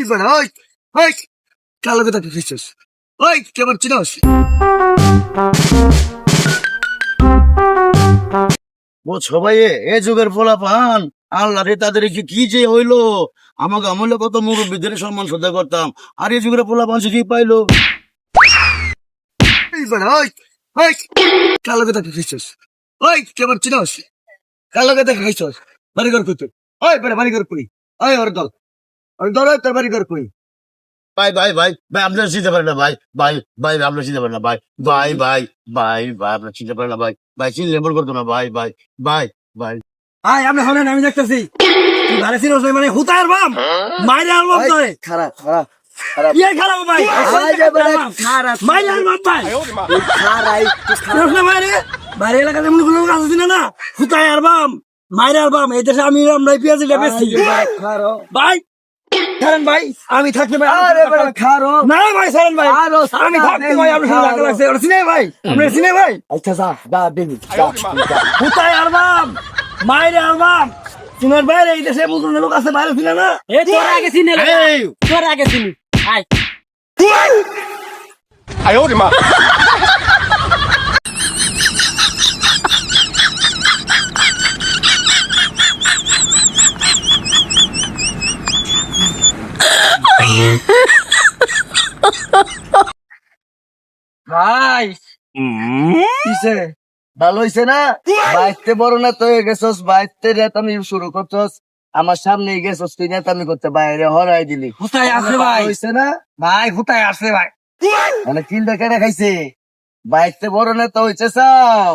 ওই ওই কালো কথা কি খাইছিস? ওই কেমন চিনস? ও সবাই এ যুগের পোলা পান আল্লাহ রে, তাদের কি যে হইলো। আমাকে আমলে কত মুরব্বীদের সম্মান শ্রদ্ধা করতাম, আর এই যুগের পোলা পান কি পাইলো? ওই ওই কালো কথা কি খাইছিস? ওই কেমন চিনস? কালো কথা কি খাইছিস? বাড়ি ঘর কই? ওই বেড়া বাড়ি ঘর কই? ওই ওর দল তোর বাড়ি ঘর কই? ভাই ভাই ভাই ভাই আপনার চিনতে পারেন না ভাই, ভাই ভাই আপনার চিনতে পারেন না ভাই, ভাই ভাই ভাই ভাই আপনার চিনতে পারেন না ভাই, ভাই চিনলে এমন করতো না ভাই, ভাই ভাই ভাই ভাই আপনি হলেন, আমি দেখতেছি তুই ভালো ছিলিস মানে হুতায়ের বাম মাইরে আলবাম তোরে খারাপ খারাপ কি খারাপ ভাই মাইরে আলবাম ভাই মাইরে বাইরে এলাকাতে মনে কোনো কাজ আছে না হুতায়ের বাম মাইরে আলবাম এই দেশে আমি আমরা পেঁয়াজ বেশি ভাই সারেন ভাই, আমি থাকতে ভাই না ভাই সারেন ভাই, আমি থাকতে ভাই আপনার সাথে রাখা লাগছে ওরা চিনে ভাই, আপনার চিনে ভাই। আচ্ছা যা যা দেখি হুতায় আলবাম মাইরে আলবাম তোমার বাইরে এই দেশে মুসলিম লোক আছে বাইরে ছিল না তোর আগে চিনে তোর আগে চিনি আয় ভাই কিসে ভালো হইছে না? বাইতে বড় না তো হয়ে গেছস, বাইতে রেতামি শুরু করছস, আমার সামনে গেছস তুই নেতামি করতে, বাইরে হরাই দিলি। হুতায় আছে ভাই, হইছে না ভাই হুতায় আছে ভাই, মানে কিনটা কেটে খাইছে, বাইতে বড় নেতা হইছে চাও।